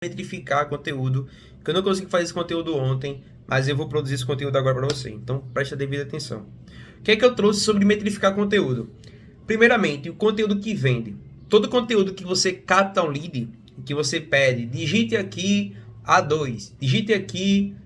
metrificar conteúdo, que eu não consegui fazer esse conteúdo ontem, mas eu vou produzir esse conteúdo agora para você. Então, preste a devida atenção. O que é que eu trouxe sobre metrificar conteúdo? Primeiramente, o conteúdo que vende. Todo conteúdo que você capta um lead, que você pede, digite aqui A2, digite aqui,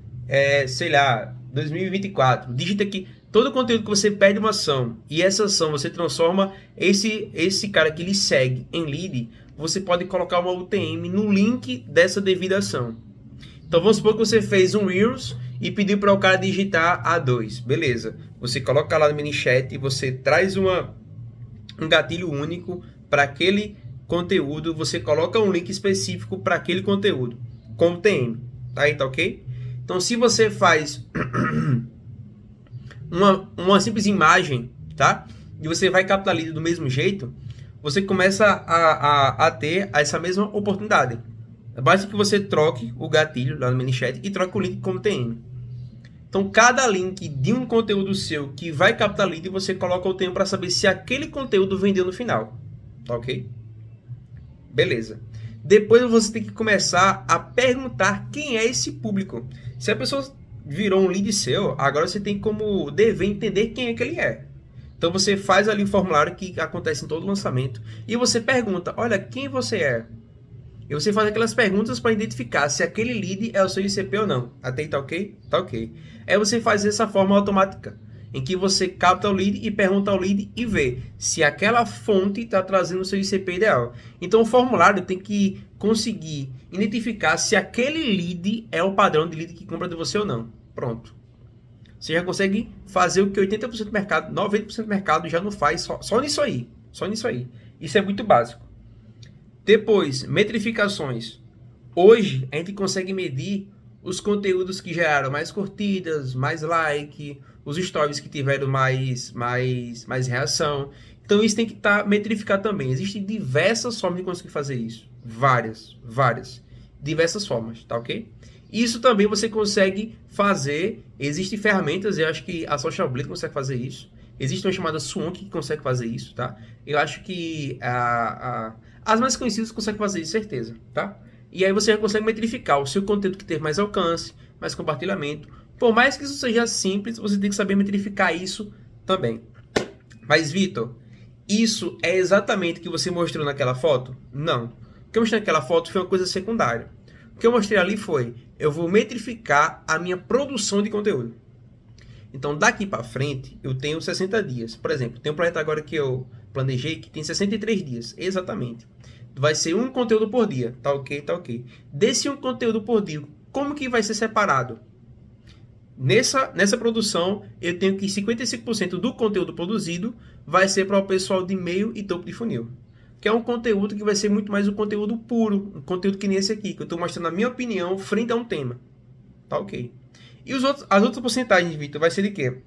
sei lá, 2024, digite aqui. Todo conteúdo que você pede uma ação e essa ação você transforma esse cara que lhe segue em lead, você pode colocar uma UTM no link dessa devida ação. Então vamos supor que você fez um Reels e pediu para o cara digitar A2. Beleza. Você coloca lá no mini chat e você traz um gatilho único para aquele conteúdo. Você coloca um link específico para aquele conteúdo com UTM. Tá aí, tá ok? Então se você faz uma simples imagem, tá? E você vai captar lead do mesmo jeito, você começa a ter essa mesma oportunidade. Basta que você troque o gatilho lá no mini chat e troque o link como TM. Então, cada link de um conteúdo seu que vai captar lead, você coloca o TM para saber se aquele conteúdo vendeu no final. Tá ok? Beleza. Depois você tem que começar a perguntar quem é esse público. Se a pessoa virou um lead seu, agora você tem como dever entender quem é que ele é. Então você faz ali o formulário que acontece em todo lançamento e você pergunta, olha, quem você é? E você faz aquelas perguntas para identificar se aquele lead é o seu ICP ou não. Até aí tá ok? Tá ok. Aí você faz dessa forma automática, em que você capta o lead e pergunta ao lead e vê se aquela fonte está trazendo o seu ICP ideal. Então o formulário tem que conseguir identificar se aquele lead é o padrão de lead que compra de você ou não. Pronto. Você já consegue fazer o que 80% do mercado, 90% do mercado já não faz só nisso aí. Só nisso aí. Isso é muito básico. Depois, metrificações. Hoje, a gente consegue medir os conteúdos que geraram mais curtidas, mais like, os stories que tiveram mais reação. Então, isso tem que estar metrificado também. Existem diversas formas de conseguir fazer isso. Várias. Diversas formas, tá ok? Isso também você consegue fazer. Existem ferramentas, eu acho que a Social Blade consegue fazer isso. Existe uma chamada Swan que consegue fazer isso, tá? Eu acho que as mais conhecidas conseguem fazer isso, certeza, tá? E aí você já consegue metrificar o seu conteúdo que teve mais alcance, mais compartilhamento. Por mais que isso seja simples, você tem que saber metrificar isso também. Mas, Vitor, isso é exatamente o que você mostrou naquela foto? Não. O que eu mostrei naquela foto foi uma coisa secundária. O que eu mostrei ali foi, eu vou metrificar a minha produção de conteúdo. Então, daqui para frente, eu tenho 60 dias. Por exemplo, tem um projeto agora que eu planejei que tem 63 dias, exatamente. Vai ser um conteúdo por dia, tá ok, tá ok. Desse um conteúdo por dia, como que vai ser separado? Nessa produção, eu tenho que 55% do conteúdo produzido vai ser para o pessoal de meio e topo de funil. Que é um conteúdo que vai ser muito mais um conteúdo puro, um conteúdo que nem esse aqui, que eu estou mostrando a minha opinião frente a um tema. Tá ok. E as outras porcentagens, Vitor, vai ser de quê?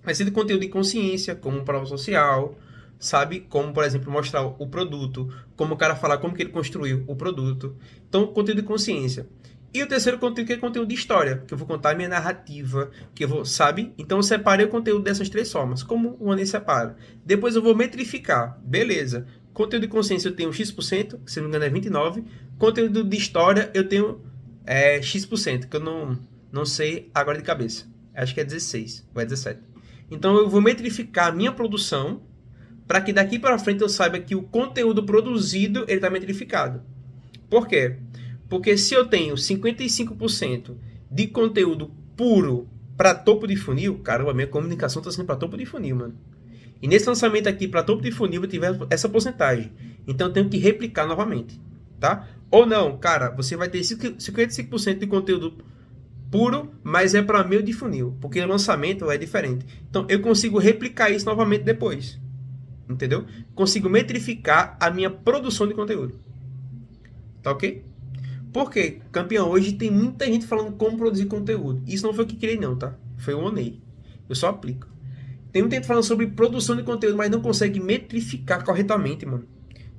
Vai ser de conteúdo de consciência, como prova social, sabe? Como, por exemplo, mostrar o produto, como o cara falar como que ele construiu o produto. Então, conteúdo de consciência. E o terceiro conteúdo que é conteúdo de história, que eu vou contar a minha narrativa, que eu vou, sabe? Então eu separei o conteúdo dessas três formas, como o Anê separa. Depois eu vou metrificar, beleza. Conteúdo de consciência eu tenho X%, que se não me engano é 29%. Conteúdo de história eu tenho X%, que eu não sei agora de cabeça. Acho que é 16 ou é 17. Então eu vou metrificar a minha produção para que daqui para frente eu saiba que o conteúdo produzido ele está metrificado. Por quê? Porque se eu tenho 55% de conteúdo puro para topo de funil, caramba, minha comunicação está sendo para topo de funil, mano. E nesse lançamento aqui para topo de funil eu tiver essa porcentagem. Então eu tenho que replicar novamente, tá? Ou não, cara, você vai ter 55% de conteúdo puro, mas é para meio de funil, porque o lançamento é diferente. Então eu consigo replicar isso novamente depois. Entendeu? Consigo metrificar a minha produção de conteúdo. Tá ok? Porque, campeão, hoje tem muita gente falando como produzir conteúdo. Isso não foi o que criei não, tá? Foi o Onei. Eu só aplico. Tem muita gente falando sobre produção de conteúdo, mas não consegue metrificar corretamente, mano.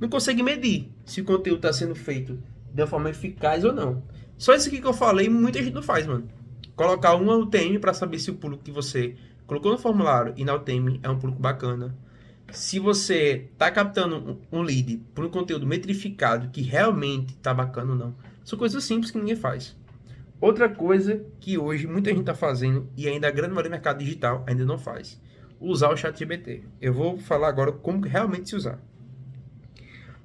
Não consegue medir se o conteúdo está sendo feito de uma forma eficaz ou não. Só isso aqui que eu falei, muita gente não faz, mano. Colocar uma UTM para saber se o público que você colocou no formulário e na UTM é um público bacana. Se você está captando um lead por um conteúdo metrificado que realmente está bacana ou não. São coisas simples que ninguém faz. Outra coisa que hoje muita gente está fazendo e ainda a grande maioria do mercado digital ainda não faz, usar o ChatGPT. Eu vou falar agora como realmente se usar.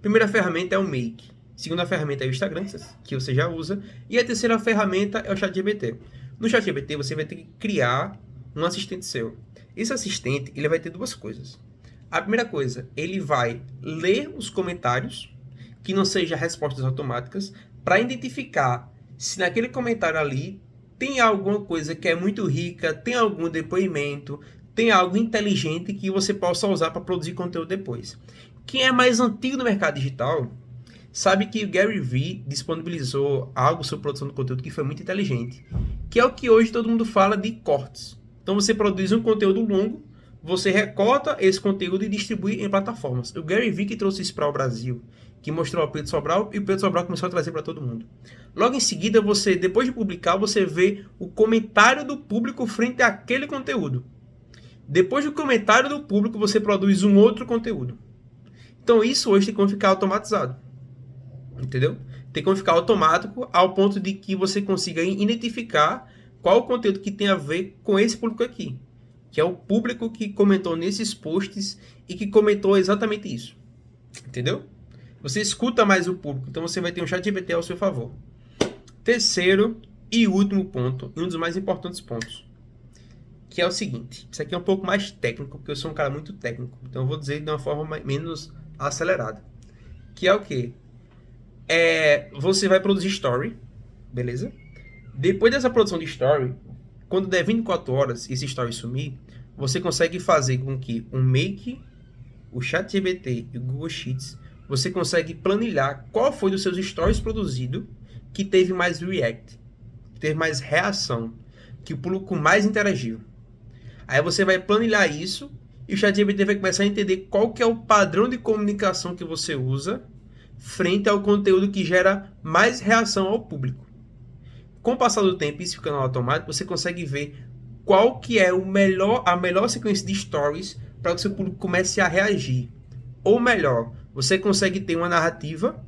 Primeira ferramenta é o Make. Segunda ferramenta é o Instagram, que você já usa. E a terceira ferramenta é o ChatGPT. No ChatGPT você vai ter que criar um assistente seu. Esse assistente ele vai ter duas coisas. A primeira coisa, ele vai ler os comentários, que não sejam respostas automáticas, para identificar se naquele comentário ali tem alguma coisa que é muito rica, tem algum depoimento, tem algo inteligente que você possa usar para produzir conteúdo depois. Quem é mais antigo no mercado digital sabe que o Gary Vee disponibilizou algo sobre produção de conteúdo que foi muito inteligente, que é o que hoje todo mundo fala de cortes. Então você produz um conteúdo longo, você recorta esse conteúdo e distribui em plataformas. O Gary Vee que trouxe isso para o Brasil, que mostrou ao Pedro Sobral, e o Pedro Sobral começou a trazer para todo mundo. Logo em seguida, você, depois de publicar, você vê o comentário do público frente àquele conteúdo. Depois do comentário do público, você produz um outro conteúdo. Então isso hoje tem como ficar automatizado. Entendeu? Tem como ficar automático ao ponto de que você consiga identificar qual o conteúdo que tem a ver com esse público aqui. Que é o público que comentou nesses posts e que comentou exatamente isso. Entendeu? Você escuta mais o público, então você vai ter um ChatGPT ao seu favor. Terceiro e último ponto, e um dos mais importantes pontos, que é o seguinte. Isso aqui é um pouco mais técnico, porque eu sou um cara muito técnico. Então eu vou dizer de uma forma menos acelerada. Que é o quê? Você vai produzir story, beleza? Depois dessa produção de story, quando der 24 horas e esse story sumir, você consegue fazer com que o Make, o ChatGPT e o Google Sheets, você consegue planilhar qual foi dos seus stories produzido que teve mais react, que teve mais reação, que o público mais interagiu. Aí você vai planilhar isso e o ChatGPT vai começar a entender qual que é o padrão de comunicação que você usa frente ao conteúdo que gera mais reação ao público. Com o passar do tempo, isso ficando automático, você consegue ver qual que é a melhor sequência de stories para que o seu público comece a reagir. Ou melhor, você consegue ter uma narrativa,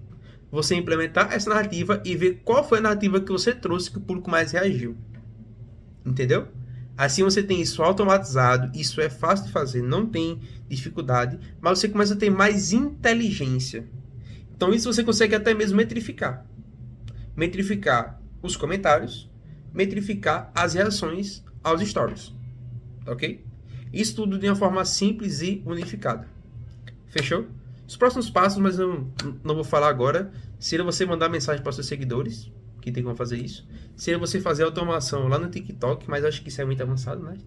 você implementar essa narrativa e ver qual foi a narrativa que você trouxe que o público mais reagiu. Entendeu? Assim você tem isso automatizado, isso é fácil de fazer, não tem dificuldade, mas você começa a ter mais inteligência. Então isso você consegue até mesmo metrificar. Metrificar os comentários, metrificar as reações aos stories. Ok? Isso tudo de uma forma simples e unificada. Fechou? Os próximos passos, mas eu não vou falar agora, seria você mandar mensagem para seus seguidores, que tem como fazer isso. Seria você fazer automação lá no TikTok, mas acho que isso é muito avançado, né?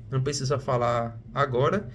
Não precisa falar agora.